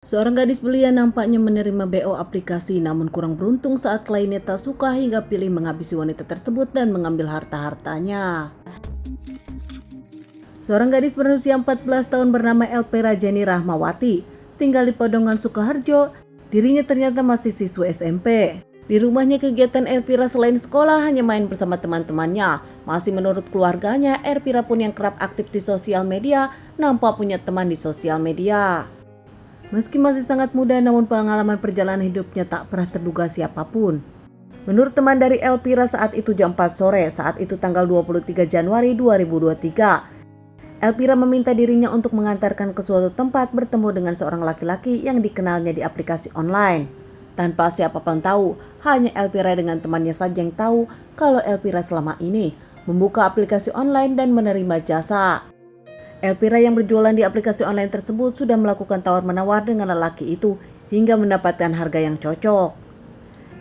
Seorang gadis belia nampaknya menerima BO aplikasi namun kurang beruntung saat kliennya tak suka hingga pilih menghabisi wanita tersebut dan mengambil harta-hartanya. Seorang gadis berusia 14 tahun bernama Elpira Jenny Rahmawati tinggal di Pedongan Sukoharjo. Dirinya ternyata masih siswa SMP. Di rumahnya kegiatan Elpira selain sekolah hanya main bersama teman-temannya. Masih menurut keluarganya, Elpira pun yang kerap aktif di sosial media nampak punya teman di sosial media. Meski masih sangat muda, namun pengalaman perjalanan hidupnya tak pernah terduga siapapun. Menurut teman dari Elpira saat itu jam 4 sore, saat itu tanggal 23 Januari 2023. Elpira meminta dirinya untuk mengantarkan ke suatu tempat bertemu dengan seorang laki-laki yang dikenalnya di aplikasi online. Tanpa siapapun tahu, hanya Elpira dengan temannya saja yang tahu kalau Elpira selama ini membuka aplikasi online dan menerima jasa. Elpira yang berjualan di aplikasi online tersebut sudah melakukan tawar-menawar dengan lelaki itu hingga mendapatkan harga yang cocok.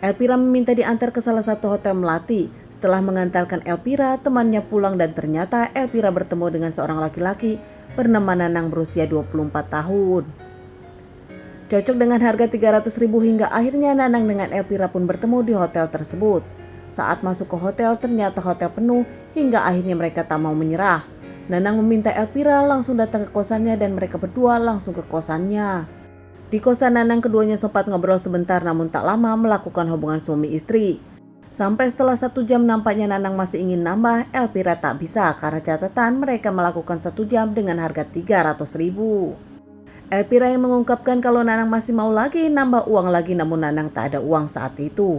Elpira meminta diantar ke salah satu hotel melati. Setelah mengantarkan Elpira, temannya pulang dan ternyata Elpira bertemu dengan seorang laki-laki bernama Nanang berusia 24 tahun. Cocok dengan harga 300.000 hingga akhirnya Nanang dengan Elpira pun bertemu di hotel tersebut. Saat masuk ke hotel ternyata hotel penuh hingga akhirnya mereka tak mau menyerah. Nanang meminta Elpira langsung datang ke kosannya dan mereka berdua langsung ke kosannya. Di kosan Nanang keduanya sempat ngobrol sebentar namun tak lama melakukan hubungan suami istri. Sampai setelah 1 jam nampaknya Nanang masih ingin nambah, Elpira tak bisa karena catatan mereka melakukan 1 jam dengan harga 300.000. Elpira yang mengungkapkan kalau Nanang masih mau lagi nambah uang lagi namun Nanang tak ada uang saat itu.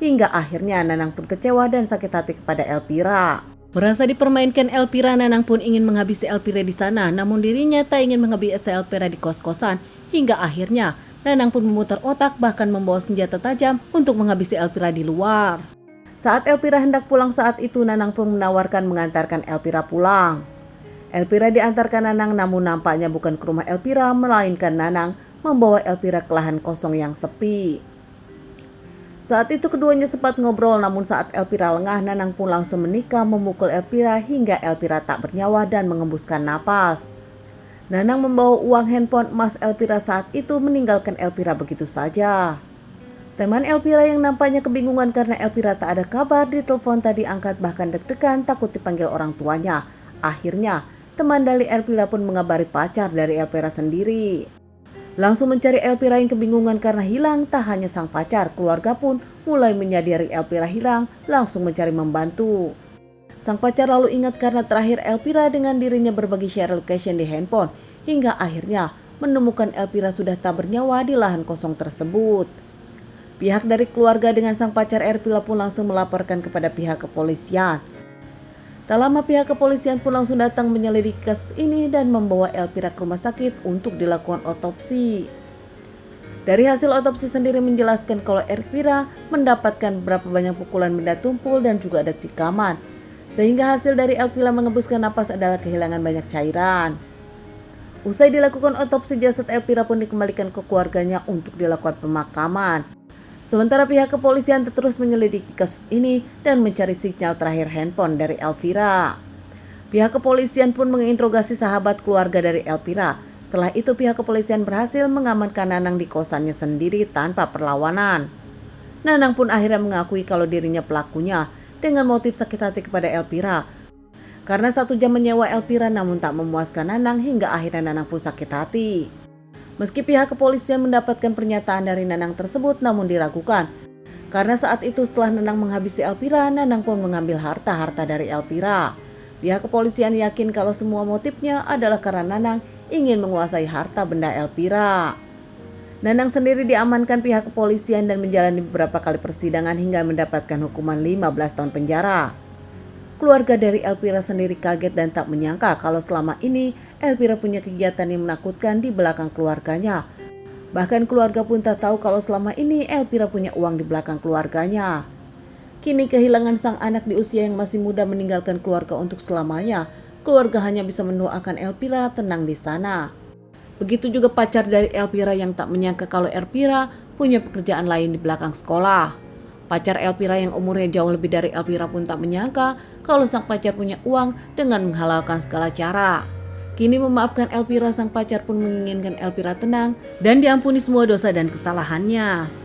Hingga akhirnya Nanang pun kecewa dan sakit hati kepada Elpira. Merasa dipermainkan Elpira, Nanang pun ingin menghabisi Elpira di sana, namun dirinya tak ingin menghabisi Elpira di kos-kosan. Hingga akhirnya Nanang pun memutar otak bahkan membawa senjata tajam untuk menghabisi Elpira di luar. Saat Elpira hendak pulang saat itu, Nanang pun menawarkan mengantarkan Elpira pulang. Elpira diantarkan Nanang namun nampaknya bukan ke rumah Elpira, melainkan Nanang membawa Elpira ke lahan kosong yang sepi. Saat itu keduanya sempat ngobrol namun saat Elpira lengah, Nanang pun langsung menikam memukul Elpira hingga Elpira tak bernyawa dan mengembuskan napas. Nanang membawa uang handphone emas Elpira saat itu meninggalkan Elpira begitu saja. Teman Elpira yang nampaknya kebingungan karena Elpira tak ada kabar di telepon tadi angkat bahkan deg-degan takut dipanggil orang tuanya. Akhirnya teman dari Elpira pun mengabari pacar dari Elpira sendiri. Langsung mencari Elpira yang kebingungan karena hilang. Tak hanya sang pacar, keluarga pun mulai menyadari Elpira hilang, langsung mencari membantu. Sang pacar lalu ingat karena terakhir Elpira dengan dirinya berbagi share location di handphone, hingga akhirnya menemukan Elpira sudah tak bernyawa di lahan kosong tersebut. Pihak dari keluarga dengan sang pacar Elpira pun langsung melaporkan kepada pihak kepolisian. Tak lama pihak kepolisian pun langsung datang menyelidiki kasus ini dan membawa Elpira ke rumah sakit untuk dilakukan otopsi. Dari hasil otopsi sendiri menjelaskan kalau Elpira mendapatkan berapa banyak pukulan benda tumpul dan juga ada tikaman. Sehingga hasil dari Elpira mengembuskan napas adalah kehilangan banyak cairan. Usai dilakukan otopsi, jasad Elpira pun dikembalikan ke keluarganya untuk dilakukan pemakaman. Sementara pihak kepolisian terus menyelidiki kasus ini dan mencari sinyal terakhir handphone dari Elpira. Pihak kepolisian pun menginterogasi sahabat keluarga dari Elpira. Setelah itu pihak kepolisian berhasil mengamankan Nanang di kosannya sendiri tanpa perlawanan. Nanang pun akhirnya mengakui kalau dirinya pelakunya dengan motif sakit hati kepada Elpira. Karena 1 jam menyewa Elpira namun tak memuaskan Nanang hingga akhirnya Nanang pun sakit hati. Meski pihak kepolisian mendapatkan pernyataan dari Nanang tersebut namun diragukan. Karena saat itu setelah Nanang menghabisi Elpira, Nanang pun mengambil harta-harta dari Elpira. Pihak kepolisian yakin kalau semua motifnya adalah karena Nanang ingin menguasai harta benda Elpira. Nanang sendiri diamankan pihak kepolisian dan menjalani beberapa kali persidangan hingga mendapatkan hukuman 15 tahun penjara. Keluarga dari Elpira sendiri kaget dan tak menyangka kalau selama ini Elpira punya kegiatan yang menakutkan di belakang keluarganya. Bahkan keluarga pun tak tahu kalau selama ini Elpira punya uang di belakang keluarganya. Kini kehilangan sang anak di usia yang masih muda meninggalkan keluarga untuk selamanya. Keluarga hanya bisa mendoakan Elpira tenang di sana. Begitu juga pacar dari Elpira yang tak menyangka kalau Elpira punya pekerjaan lain di belakang sekolah. Pacar Elpira yang umurnya jauh lebih dari Elpira pun tak menyangka kalau sang pacar punya uang dengan menghalalkan segala cara. Kini memaafkan Elvira, sang pacar pun menginginkan Elvira tenang dan diampuni semua dosa dan kesalahannya.